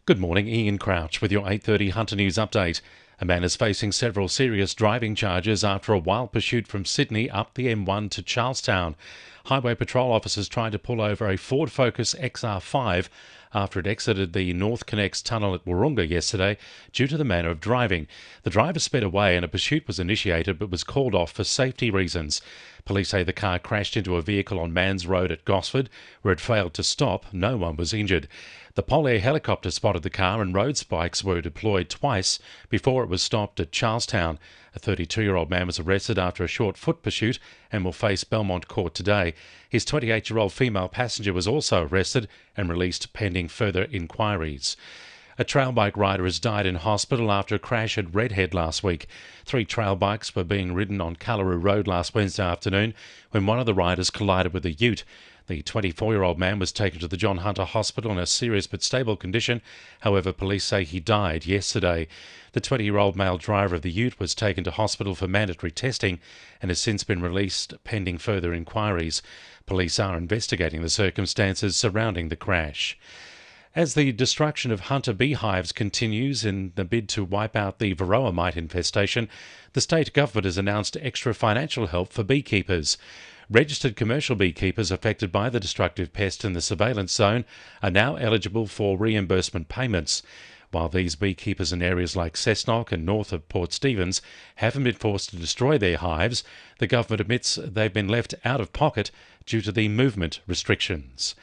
Good morning, Ian Crouch with your 8:30 Hunter News update. A man is facing several serious driving charges after a wild pursuit from Sydney up the M1 to Charlestown. Highway patrol officers tried to pull over a Ford Focus XR5 after it exited the North Connects tunnel at Wahroonga yesterday due to the manner of driving. The driver sped away and a pursuit was initiated but was called off for safety reasons. Police say the car crashed into a vehicle on Mans Road at Gosford, where it failed to stop. No one was injured. The Polair helicopter spotted the car and road spikes were deployed twice before it was stopped at Charlestown. A 32-year-old man was arrested after a short foot pursuit and will face Belmont Court today. His 28-year-old female passenger was also arrested and released pending further inquiries. A trail bike rider has died in hospital after a crash at Redhead last week. 3 trail bikes were being ridden on Callaroo Road last Wednesday afternoon when one of the riders collided with a ute. The 24-year-old man was taken to the John Hunter Hospital in a serious but stable condition. However, police say he died yesterday. The 20-year-old male driver of the ute was taken to hospital for mandatory testing and has since been released pending further inquiries. Police are investigating the circumstances surrounding the crash. As the destruction of hunter beehives continues in the bid to wipe out the varroa mite infestation, the state government has announced extra financial help for beekeepers. Registered commercial beekeepers affected by the destructive pest in the surveillance zone are now eligible for reimbursement payments. While these beekeepers in areas like Cessnock and north of Port Stephens haven't been forced to destroy their hives, the government admits they've been left out of pocket due to the movement restrictions.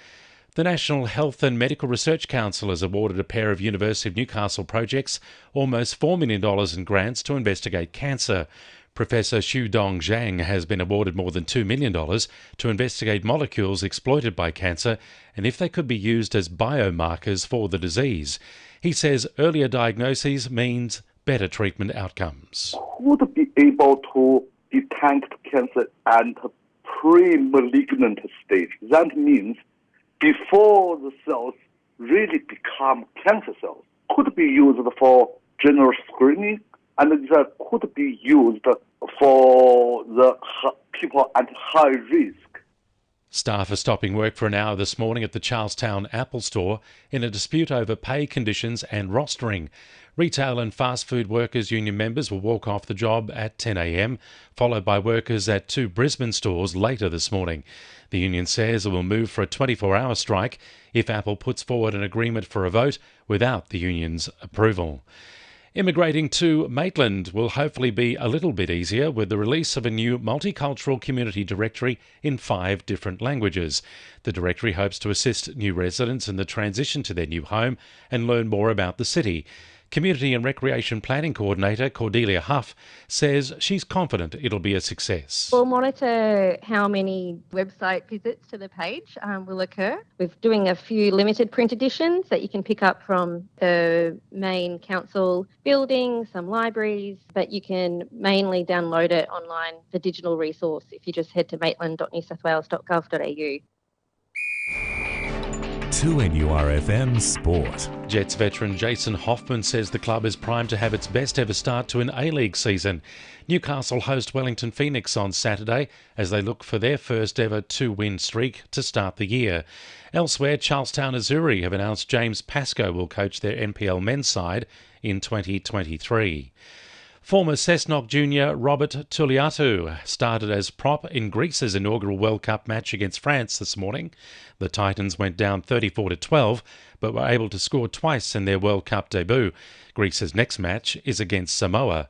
The National Health and Medical Research Council has awarded a pair of University of Newcastle projects almost $4 million in grants to investigate cancer. Professor Xudong Zhang has been awarded more than $2 million to investigate molecules exploited by cancer and if they could be used as biomarkers for the disease. He says earlier diagnoses means better treatment outcomes. Would be able to detect cancer at pre-malignant stage. That means before the cells really become cancer cells, could be used for general screening, and that could be used for the people at high risk. Staff are stopping work for an hour this morning at the Charlestown Apple store in a dispute over pay conditions and rostering. Retail and fast food workers union members will walk off the job at 10 a.m, followed by workers at 2 Brisbane stores later this morning. The union says it will move for a 24-hour strike if Apple puts forward an agreement for a vote without the union's approval. Immigrating to Maitland will hopefully be a little bit easier with the release of a new multicultural community directory in 5 different languages. The directory hopes to assist new residents in the transition to their new home and learn more about the city. Community and Recreation Planning Coordinator Cordelia Huff says she's confident it'll be a success. We'll monitor how many website visits to the page will occur. We're doing a few limited print editions that you can pick up from the main council building, some libraries, but you can mainly download it online, the digital resource, if you just head to maitland.newsouthwales.gov.au. 2NURFM Sport. Jets veteran Jason Hoffman says the club is primed to have its best ever start to an A-League season. Newcastle host Wellington Phoenix on Saturday as they look for their first ever 2-win streak to start the year. Elsewhere, Charlestown Azzurri have announced James Pascoe will coach their NPL men's side in 2023. Former Cessnock junior Robert Tuliatu started as prop in Greece's inaugural World Cup match against France this morning. The Titans went down 34-12, but were able to score twice in their World Cup debut. Greece's next match is against Samoa.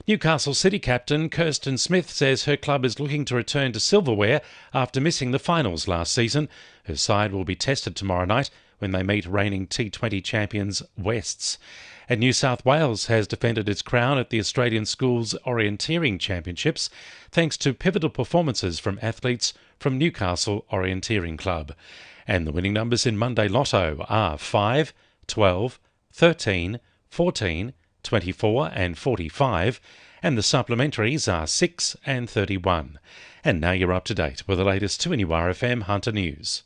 Newcastle City captain Kirsten Smith says her club is looking to return to silverware after missing the finals last season. Her side will be tested tomorrow night when they meet reigning T20 champions Wests. And New South Wales has defended its crown at the Australian Schools Orienteering Championships thanks to pivotal performances from athletes from Newcastle Orienteering Club. And the winning numbers in Monday Lotto are 5, 12, 13, 14, 24 and 45, and the supplementaries are 6 and 31. And now you're up to date with the latest 2NURFM Hunter News.